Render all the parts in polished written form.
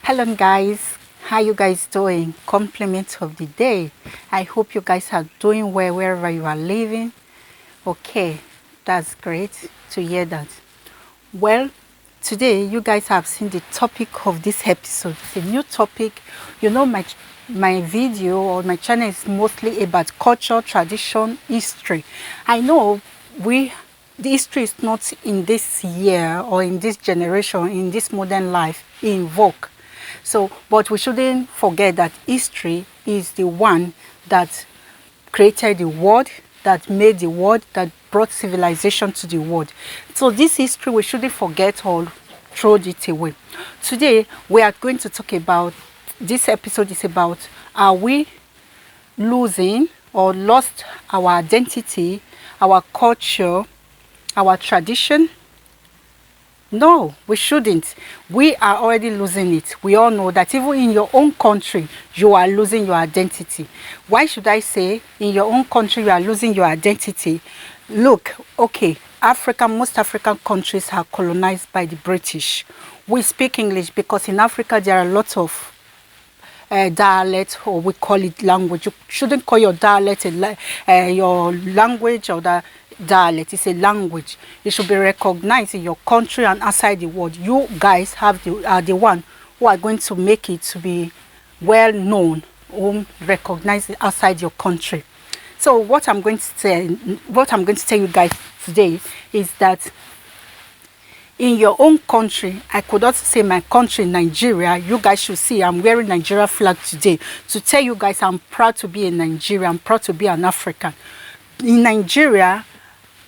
Hello guys, how you guys doing? Compliment of the day. I hope you guys are doing well wherever you are living. Okay, that's great to hear that. Well, today you guys have seen the topic of this episode. It's a new topic. You know, my video or my channel is mostly about culture, tradition, history. I know the history is not in this year or in this generation, in this modern life in vogue. So, but we shouldn't forget that history is the one that created the world, that made the world, that brought civilization to the world. So this history we shouldn't forget or throw it away. Today we are going to talk about, this episode is about, are we losing or lost our identity, our culture, our tradition? No, we shouldn't. We are already losing it. We all know that even in your own country, you are losing your identity. Why should I say in your own country you are losing your identity? Look, okay, most African countries are colonized by the British. We speak English because in Africa there are lots of dialect, or we call it language. You shouldn't call your dialect your language or the dialect. It's a language. It should be recognized in your country and outside the world. You guys are the one who are going to make it to be well known or recognized outside your country. So what I'm going to tell you guys today is that in your own country, I could also say my country, Nigeria, you guys should see I'm wearing Nigeria flag today to tell you guys I'm proud to be a Nigerian, I'm proud to be an African. In Nigeria,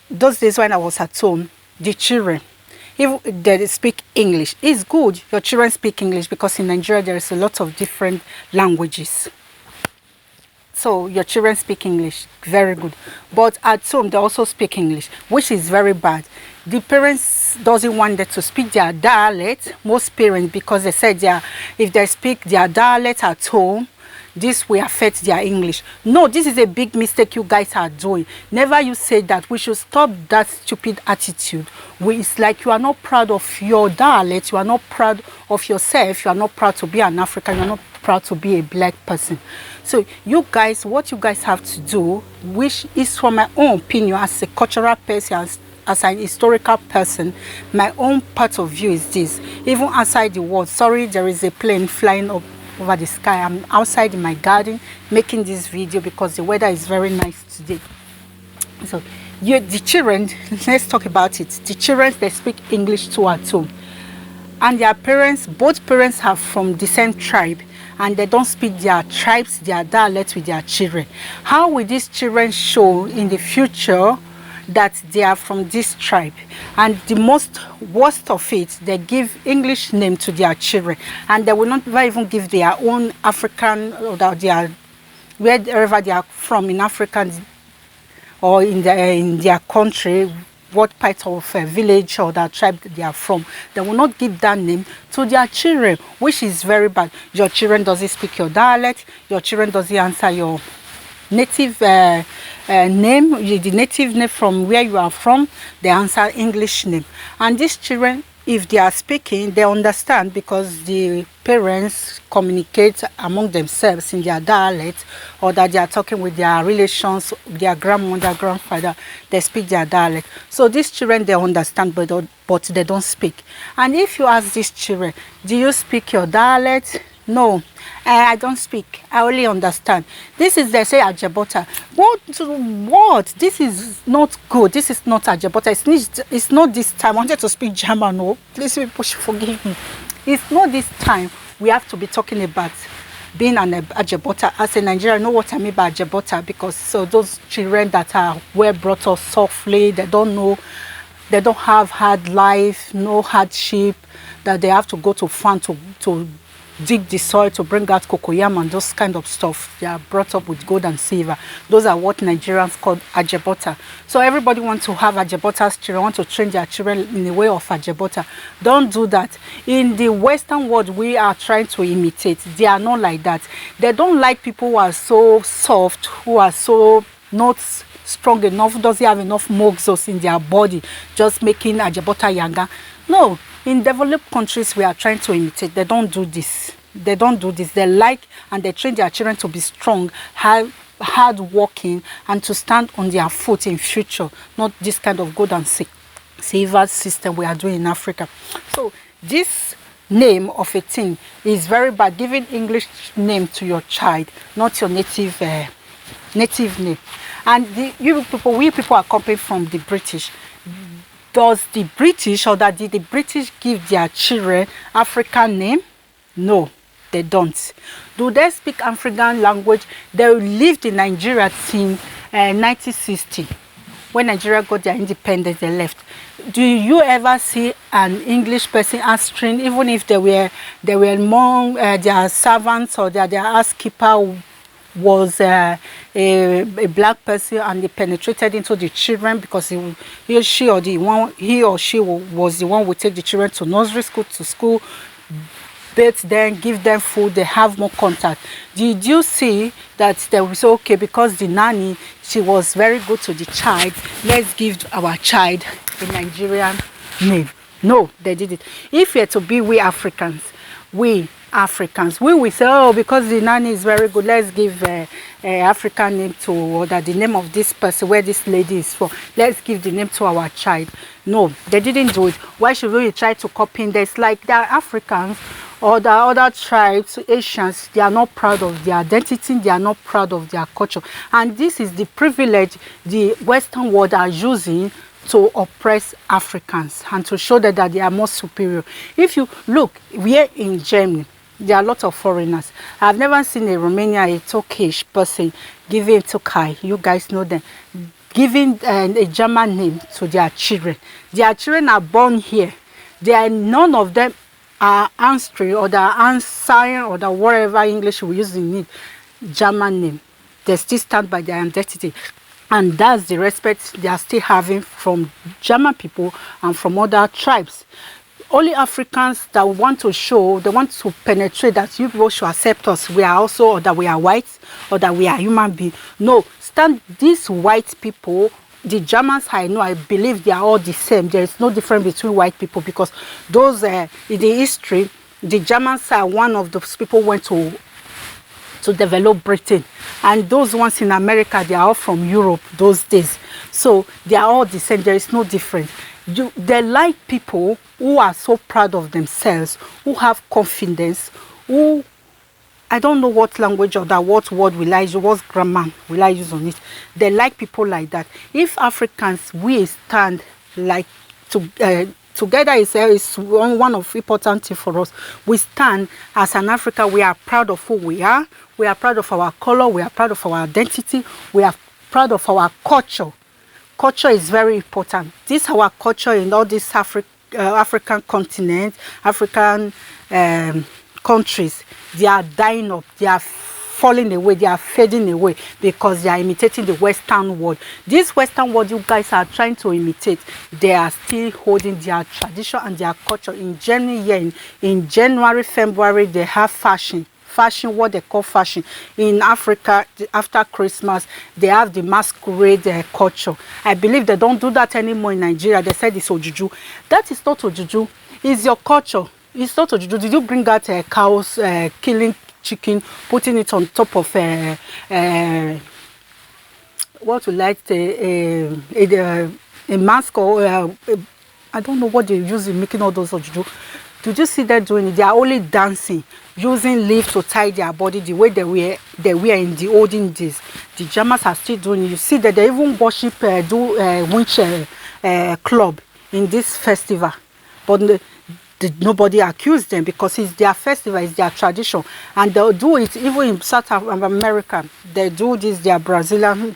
those days when I was at home, the children, if they speak English, it's good your children speak English because in Nigeria there is a lot of different languages. So your children speak English, very good. But at home, they also speak English, which is very bad. The parents doesn't want them to speak their dialect, most parents, because they said if they speak their dialect at home, this will affect their English. No, this is a big mistake you guys are doing. Never you say that. We should stop that stupid attitude. It's like you are not proud of your dialect, you are not proud of yourself, you are not proud to be an African, you are not proud to be a black person. So you guys, what you guys have to do, which is from my own opinion as a cultural person, as an historical person, my own part of view is this. Even outside the world, sorry, there is a plane flying up over the sky. I'm outside in my garden making this video because the weather is very nice today. So the children, let's talk about it. The children, they speak English too at home, and their parents, both parents are from the same tribe, and they don't speak their tribes, their dialects with their children. How will these children show in the future that they are from this tribe? And the worst of it, they give English name to their children, and they will not even give their own African or wherever they are from in Africa or in their country, what part of a village or the tribe they are from. They will not give that name to their children, which is very bad. Your children doesn't speak your dialect, your children doesn't answer your native name, the native name from where you are from, they answer English name. And these children, if they are speaking, they understand because the parents communicate among themselves in their dialect, or that they are talking with their relations, their grandmother, grandfather, they speak their dialect. So these children, they understand, but they don't speak. And if you ask these children, do you speak your dialect? No, I don't speak. I only understand. This is, they say, Ajabota. What? This is not good. This is not Ajabota. It's not this time. I wanted to speak German. No, please people should forgive me. It's not this time. We have to be talking about being an Ajabota. As a Nigerian, I know what I mean by Ajabota, because so those children that are well brought up softly, they don't know, they don't have hard life, no hardship, that they have to go to farm to dig the soil to bring out cocoyam and those kind of stuff. They are brought up with gold and silver. Those are what Nigerians call Ajabota. So everybody wants to have Ajabota's children, want to train their children in the way of Ajabota. Don't do that. In the Western world, we are trying to imitate. They are not like that. They don't like people who are so soft, who are so not strong enough, doesn't have enough muscles in their body, just making Ajabota younger. No, In developed countries, we are trying to imitate. They don't do this. They don't do this. They like and they train their children to be strong, hard working, and to stand on their foot in future. Not this kind of good and silver system we are doing in Africa. So this name of a thing is very bad. Giving English name to your child, not your native name. And we people are copied from the British. Does the British or that did the British give their children African name? No, they don't. Do they speak African language? They lived in Nigeria since 1960. When Nigeria got their independence, they left. Do you ever see an English person answering, even if they were among their servants or their housekeeper was a black person and they penetrated into the children because he or she was the one who would take the children to nursery school, to school, bathe them, give them food, they have more contact. Did you see that they will say, okay, because the nanny, she was very good to the child, let's give our child a Nigerian name? No, they did it. If we are to be we Africans, we will say, oh, because the nanny is very good, let's give a African name to, or that the name of this person, where this lady is from, let's give the name to our child. No, they didn't do it. Why should we try to copy this? Like the Africans or the other tribes, Asians, they are not proud of their identity, they are not proud of their culture. And this is the privilege the Western world are using to oppress Africans and to show that they are more superior. If you look, we're in Germany, there are a lot of foreigners. I've never seen a Romanian, a Turkish person giving Turkey, you guys know them, giving a German name to their children. Their children are born here. None of them are answering or they are answering or the whatever English we use in it, German name. They still stand by their identity. And that's the respect they are still having from German people and from other tribes. Only Africans that want to show, they want to penetrate that you people should accept us. We are also, or that we are white, or that we are human beings. No, these white people, the Germans I know, I believe they are all the same. There is no difference between white people because those, in the history, the Germans are one of those people who went to develop Britain. And those ones in America, they are all from Europe those days. So they are all the same. There is no difference. They like people who are so proud of themselves, who have confidence, who, I don't know what language or that what word will I use, what grammar will I use on it. They like people like that. If Africans, we stand like together is one of important things for us. We stand as an Africa. We are proud of who we are. We are proud of our color. We are proud of our identity. We are proud of our culture. Culture is very important. This is our culture in all these African continent, African countries. They are dying up. They are falling away. They are fading away because they are imitating the Western world. This Western world you guys are trying to imitate, they are still holding their tradition and their culture. In Germany, here in January, February, they have fashion, what they call fashion. In Africa, after Christmas, they have the masquerade culture. I believe they don't do that anymore in Nigeria. They said it's Ojuju. That is not Ojuju. It's your culture. It's not Ojuju. Did you bring out cows killing chicken, putting it on top of what we like a mask or I don't know what they use in making all those Ojuju. Did you see them doing it? They are only dancing, using leaves to tie their body the way they were in the olden days. The Germans are still doing it. You see that they even worship witch club in this festival, but nobody accused them because it's their festival, it's their tradition, and they'll do it even in South America. They do this, their Brazilian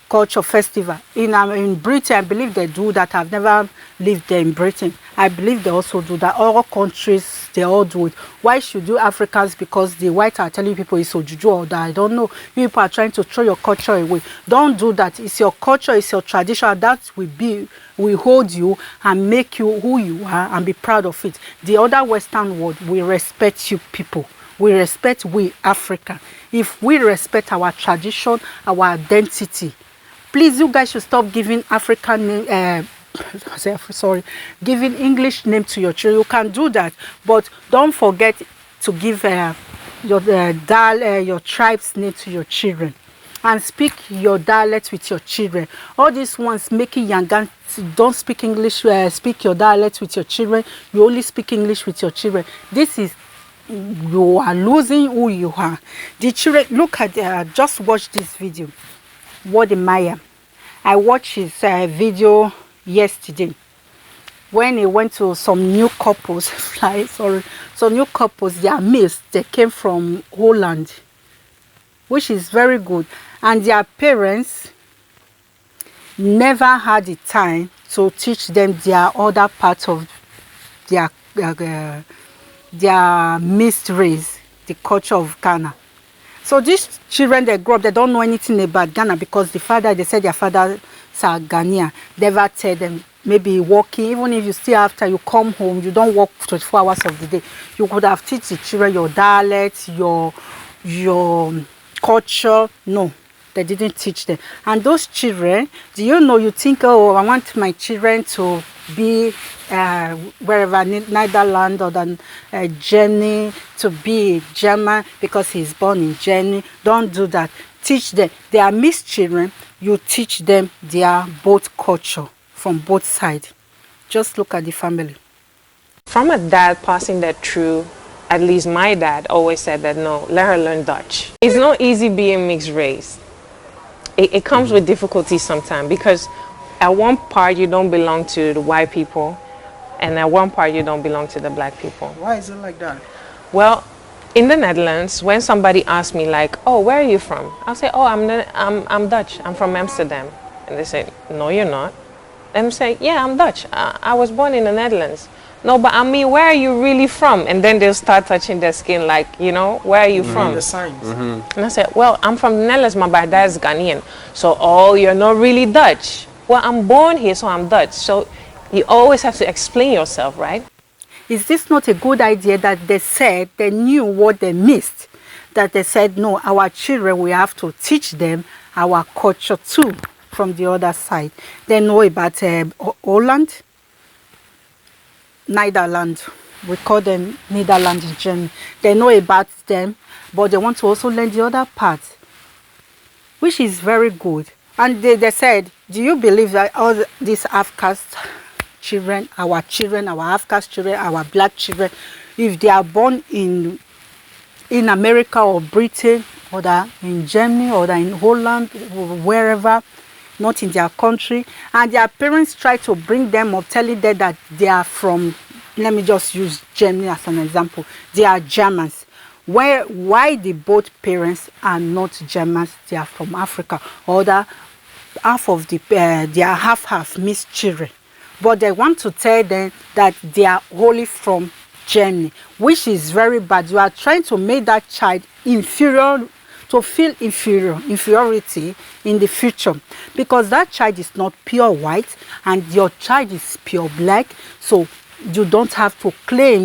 culture festival. In Britain, I believe they do that. I've never lived there in Britain. I believe they also do that. All countries, they all do it. Why should you Africans? Because the whites are telling people it's Ojuju or that. I don't know. People are trying to throw your culture away. Don't do that. It's your culture, it's your tradition. That will hold you and make you who you are and be proud of it. The other Western world, we respect you people. We respect we Africa. If we respect our tradition, our identity, please, you guys should stop giving African sorry, giving English name to your children. You can do that, but don't forget to give your tribe's name to your children, and speak your dialect with your children. All these ones making Yangan don't speak English, speak your dialect with your children. You only speak English with your children. This is, you are losing who you are. The children, look at, just watch this video. Wode Maya. I watched his video yesterday when he went to some new couples, some new couples, they are mixed, they came from Holland, which is very good. And their parents never had the time to teach them their other part of their mixed race, the culture of Ghana. So these children, they grow up, they don't know anything about Ghana because the father, they said their fathers are Ghanaian. They never tell them, maybe working, even if you still after you come home, you don't work 24 hours of the day. You could have teach the children your dialect, your culture. No, they didn't teach them. And those children, do you know, you think, oh, I want my children to be wherever, Netherlands or then Germany, to be German because he's born in Germany. Don't do that. Teach them. They are mixed children. You teach them their both culture from both sides. Just look at the family. From a dad passing that through, at least my dad always said that, no, let her learn Dutch. It's not easy being mixed race. It comes with difficulties sometimes because at one part you don't belong to the white people and at one part you don't belong to the black people. Why is it like that? Well, in the Netherlands, when somebody asks me like, oh, where are you from? I'll say, oh, I'm Dutch. I'm from Amsterdam. And they say, no, you're not. And I say, yeah, I'm Dutch. I was born in the Netherlands. No, but I mean, where are you really from? And then they'll start touching their skin like, you know, where are you from? The signs. And I said, well, I'm from the Netherlands, my dad is Ghanaian. So, oh, you're not really Dutch. Well, I'm born here, so I'm Dutch. So you always have to explain yourself, right? Is this not a good idea that they said they knew what they missed? That they said, no, our children, we have to teach them our culture too from the other side. They know about Holland, Netherlands. We call them Netherlands in Germany. They know about them, but they want to also learn the other part, which is very good. And they said, do you believe that all these half-caste children, our half-caste children, our black children, if they are born in America or Britain or in Germany or in Holland or wherever, not in their country, and their parents try to bring them up, telling them that they are from, let me just use Germany as an example, they are Germans. Why the both parents are not Germans, they are from Africa, or the half of they are half mixed children, but they want to tell them that they are wholly from Germany, which is very bad. You are trying to make that child inferior, to feel inferiority in the future, because that child is not pure white and your child is pure black. So you don't have to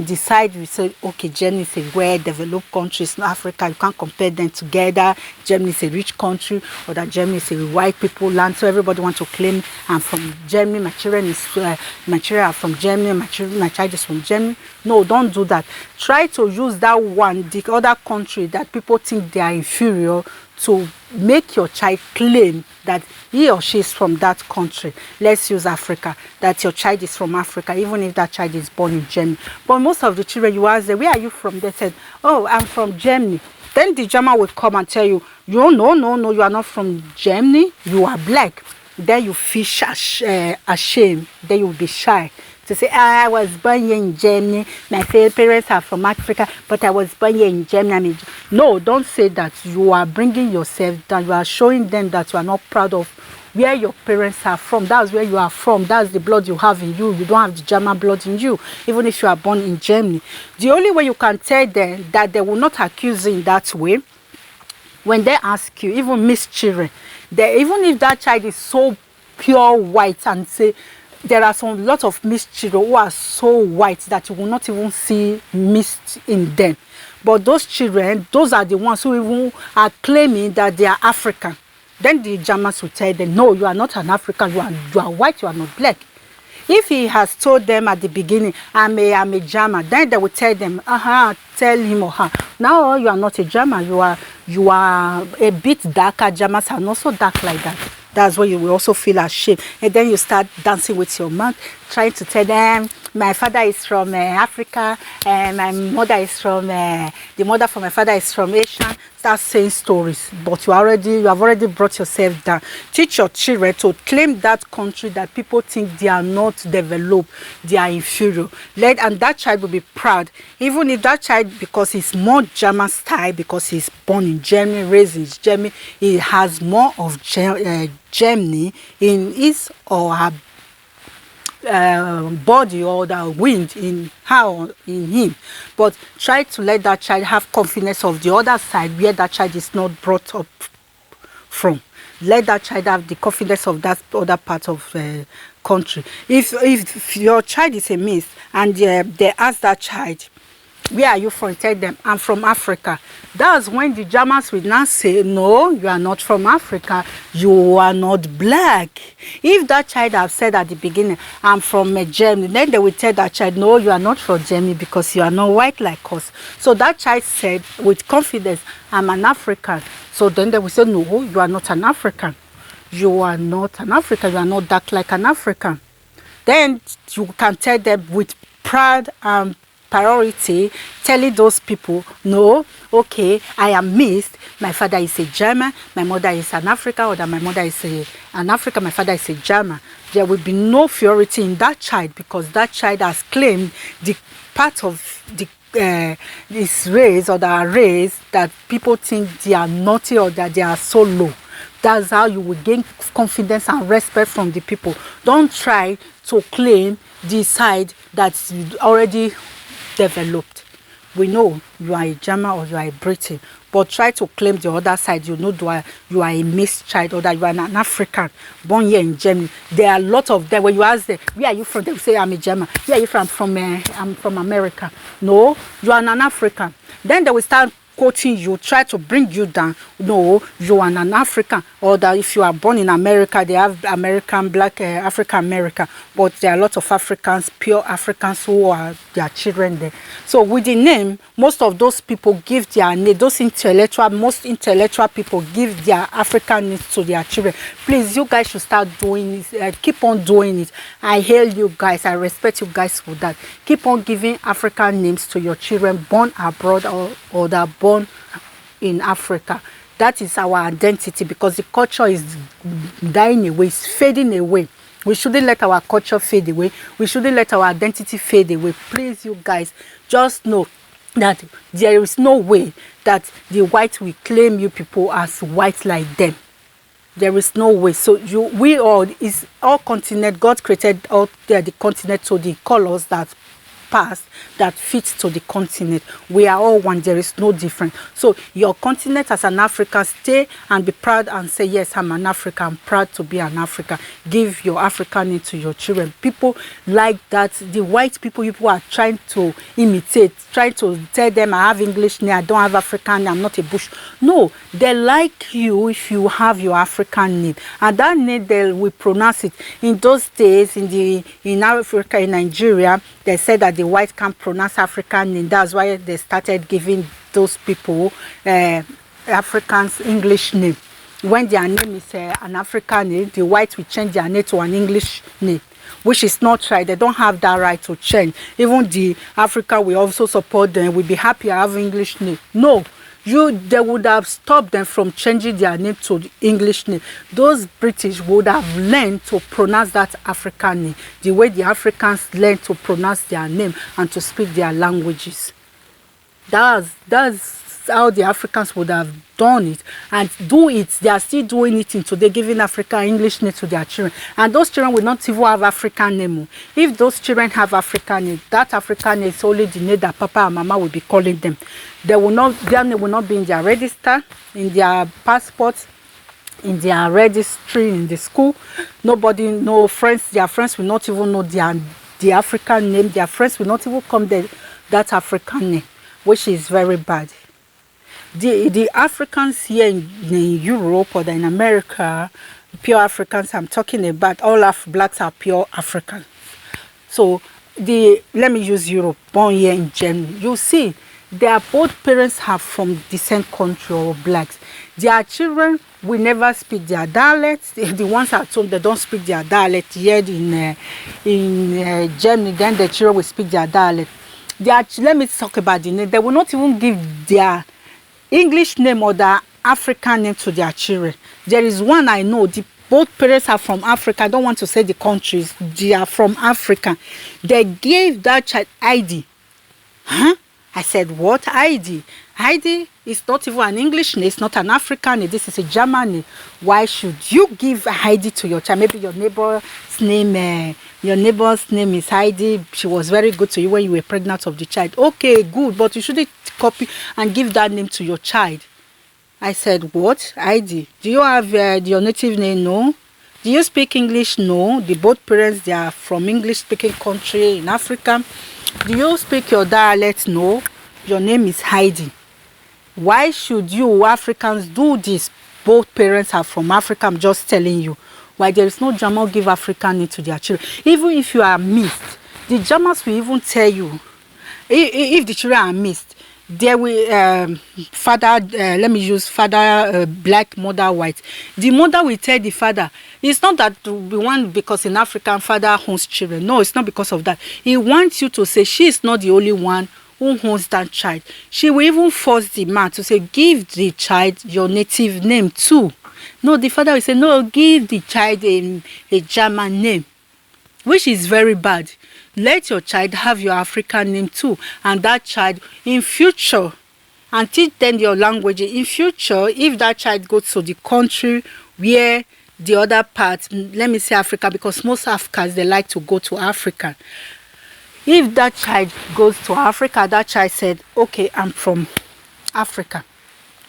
decide, you say, okay, Germany is a well-developed country, it's not Africa, you can't compare them together. Germany is a rich country, or that Germany is a white people land, so everybody wants to claim, I'm from Germany, my children are from Germany, my child is from Germany. No, don't do that. Try to use that one, the other country that people think they are inferior, to make your child claim that he or she is from that country. Let's use Africa, that your child is from Africa, even if that child is born in Germany. But most of the children, you ask them, where are you from? They said, oh, I'm from Germany. Then the German will come and tell you, no, you are not from Germany, you are black. Then you feel ashamed, then you will be shy to say, I was born here in Germany, my parents are from Africa, but I was born here in Germany. No, don't say that. You are bringing yourself down. You are showing them that you are not proud of where your parents are from. That's where you are from. That's the blood you have in you. You don't have the German blood in you, even if you are born in Germany. The only way you can tell them that they will not accuse you in that way, when they ask you, even mixed children, even if that child is so pure white, and say, there are some lot of mixed children who are so white that you will not even see mixed in them. But those children, those are the ones who even are claiming that they are African. Then the Germans will tell them, no, you are not an African, you are white, you are not black. If he has told them at the beginning, I'm a German, then they will tell them, tell him or her, now you are not a German, you are a bit darker. Germans are not so dark like that. That's where you will also feel ashamed. And then you start dancing with your mouth, trying to tell them, my father is from Africa, and my mother is from, the mother for my father is from Asia. Start saying stories, but you have already brought yourself down. Teach your children to claim that country that people think they are not developed, they are inferior. And that child will be proud, even if that child, because he's more German style, because he's born in Germany, raised in Germany, he has more of Germany in his or her body, or the wind in him. But try to let that child have confidence of the other side where that child is not brought up from. Let that child have the confidence of that other part of country. If your child is a miss and they ask that child, where are you from? Tell them, I'm from Africa. That's when the Germans will now say, no, you are not from Africa. You are not black. If that child have said at the beginning, I'm from Germany, then they will tell that child, no, you are not from Germany because you are not white like us. So that child said with confidence, I'm an African. So then they will say, no, you are not an African. You are not an African. You are not dark like an African. Then you can tell them with pride and priority, telling those people, no, okay, I am mixed. My father is a German, my mother is an African, or that my mother is an African, my father is a German. There will be no inferiority in that child because that child has claimed the part of this race or that race that people think they are naughty or that they are so low. That's how you will gain confidence and respect from the people. Don't try to claim the side that's already developed. We know you are a German or you are a Briton, but try to claim the other side. You know you are a mixed child or that you are an African born here in Germany. There are a lot of them. When you ask them, where are you from? They will say, I'm a German. Where are you from? I'm from America. No, you are an African. Then they will start quoting you, try to bring you down. No, you are an African, or that if you are born in America, they have American, black, African American, but there are a lot of Africans, pure Africans who are their children there. So with the name, most of those people give their name, most intellectual people give their African names to their children. Please, you guys should start doing it, keep on doing it. I hail you guys, I respect you guys for that. Keep on giving African names to your children born abroad or that are born in Africa. That is our identity, because the culture is dying away, it's fading away. We shouldn't let our culture fade away. We shouldn't let our identity fade away. Please, you guys, just know that there is no way that the white will claim you people as white like them. There is no way. So we all, is all continent. God created all the continent to the colors that past that fits to the continent. We are all one. There is no difference. So your continent as an African, stay and be proud and say, yes, I'm an African. I'm proud to be an African. Give your African name to your children. People like that. The white people are trying to imitate, trying to tell them, I have English name, I don't have African name, I'm not a bush. No, they like you if you have your African name. And that name, they will pronounce it. In those days, in Africa, in Nigeria, they said that the white can't pronounce African name. That's why they started giving those people Africans English name. When their name is an African name, the white will change their name to an English name, which is not right. They don't have that right to change. Even the Africa will also support them. We'll be happy to have English name. No. They would have stopped them from changing their name to the English name. Those British would have learned to pronounce that African name the way the Africans learned to pronounce their name and to speak their languages. That's how the Africans would have done it and do it. They are still doing it in today, giving African English name to their children. And those children will not even have African name. If those children have African name, that African name is only the name that Papa and Mama will be calling them. Their name will not be in their register, in their passports, in their registry, in the school. Nobody, no friends, their friends will not even know the African name. Their friends will not even come that African name, which is very bad. The Africans here in Europe or in America, pure Africans, I'm talking about, all blacks are pure Africans. So let me use Europe, born here in Germany. You see, their both parents are from the same country or blacks. Their children will never speak their dialect. The ones at home, they don't speak their dialect. Here in Germany, then the children will speak their dialect. Let me talk about the name. They will not even give their English name or the African name to their children. There is one I know, both parents are from Africa. I don't want to say the countries. They are from Africa. They gave that child ID. Huh? I said, what ID? ID is not even an English name. It's not an African name. This is a German name. Why should you give ID to your child? Maybe your neighbor's name is Heidi. She was very good to you when you were pregnant of the child. Okay, good. But you shouldn't copy and give that name to your child. I said, what? ID. Do you have your native name? No. Do you speak English? No. Both parents, they are from English-speaking country in Africa. Do you speak your dialect? No. Your name is Heidi. Why should you Africans do this? Both parents are from Africa. I'm just telling you. Why there is no German give African name to their children. Even if you are mixed, the Germans will even tell you, if the children are mixed, there will father, let me use father black, mother white. The mother will tell the father, it's not that we want because in African father owns children. No, it's not because of that. He wants you to say she is not the only one who owns that child. She will even force the man to say, give the child your native name too. No, the father will say, no, give the child a German name, which is very bad. Let your child have your African name too, and that child in future, and teach them your language. In future, if that child goes to the country where the other part, let me say Africa, because most Africans, they like to go to Africa. If that child goes to Africa, that child said, okay, I'm from Africa.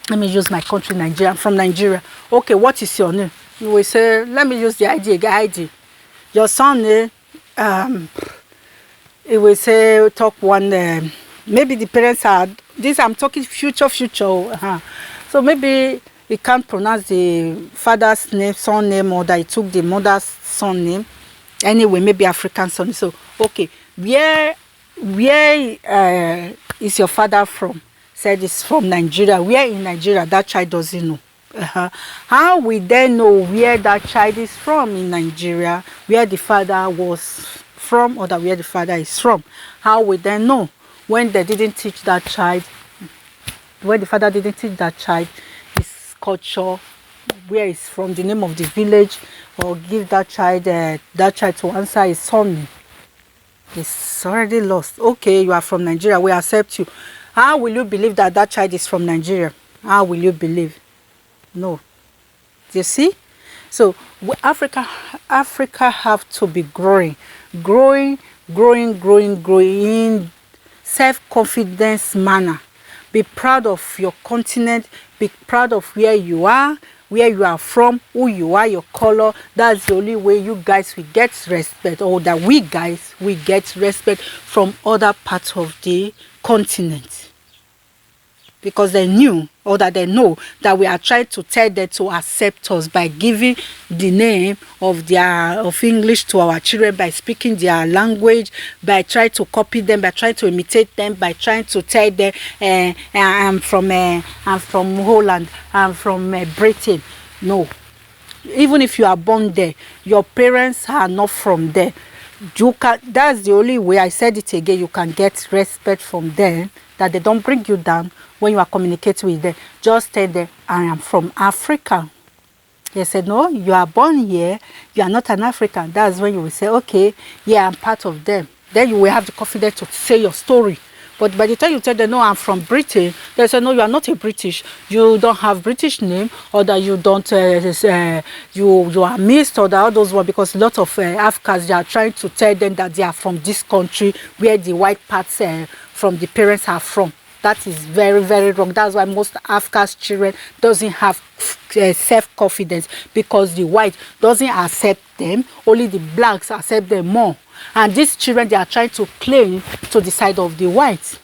Let me use my country, Nigeria. I'm from Nigeria. Okay, what is your name? You will say, let me use the ID. Your son name, it will say, talk one, maybe the parents are, this I'm talking future. So maybe he can't pronounce the father's name, son name, or that he took the mother's son name. Anyway, maybe African son. So, okay, where is your father from? Said it's from Nigeria. Where in Nigeria? That child doesn't know. How will they know where that child is from in Nigeria, where the father was from, or that where the father is from? How will they know when they didn't teach that child, when the father didn't teach that child his culture, where he's from, the name of the village, or give that child to answer his son? It's already lost. Okay, you are from Nigeria, we accept you. How will you believe that that child is from Nigeria? How will you believe? No. You see? So Africa have to be growing in self-confidence manner. Be proud of your continent. Be proud of where you are from, who you are, your color. That's the only way you guys will get respect, or that we guys will get respect from other parts of the continent. Because they knew, or that they know, that we are trying to tell them to accept us by giving the name of English to our children, by speaking their language, by trying to copy them, by trying to imitate them, by trying to tell them, I'm from Holland, I'm from Britain. No. Even if you are born there, your parents are not from there. That's the only way, I said it again, you can get respect from them, that they don't bring you down when you are communicating with them. Just tell them, I am from Africa. They said, no, you are born here, you are not an African. That's when you will say, okay, yeah, I'm part of them. Then you will have the confidence to say your story. But by the time you tell them, no, I'm from Britain, they say, no, you are not a British. You don't have British name, or that you don't, you are mixed, or that all those ones, because a lot of Africans, they are trying to tell them that they are from this country where the white parts from the parents are from. That is very, very wrong. That's why most Africa's children doesn't have self-confidence, because the white doesn't accept them. Only the blacks accept them more. And these children, they are trying to claim to the side of the white.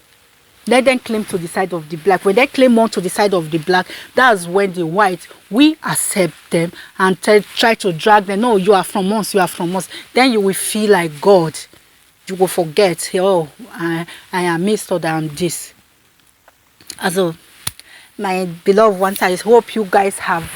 Let them claim to the side of the black. When they claim more to the side of the black, that's when the white, we accept them and try to drag them. No, you are from us, you are from us. Then you will feel like God. you will forget, oh, I am missed or I am this. Also, my beloved ones, I hope you guys have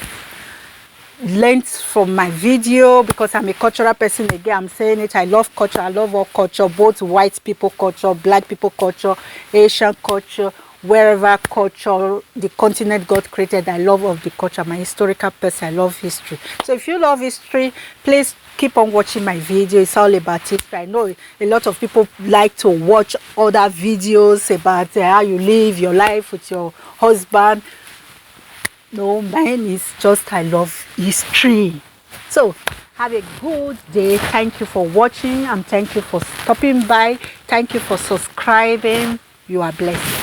learned from my video, because I'm a cultural person. Again, I'm saying it, I love culture. I love all culture, both white people culture, black people culture, Asian culture, wherever culture the continent God created. I love of the culture. I'm a historical person. I love history. So if you love history, please keep on watching my video. It's all about history. I know a lot of people like to watch other videos about how you live your life with your husband. No, mine is just I love history. So have a good day. Thank you for watching and thank you for stopping by. Thank you for subscribing. You are blessed.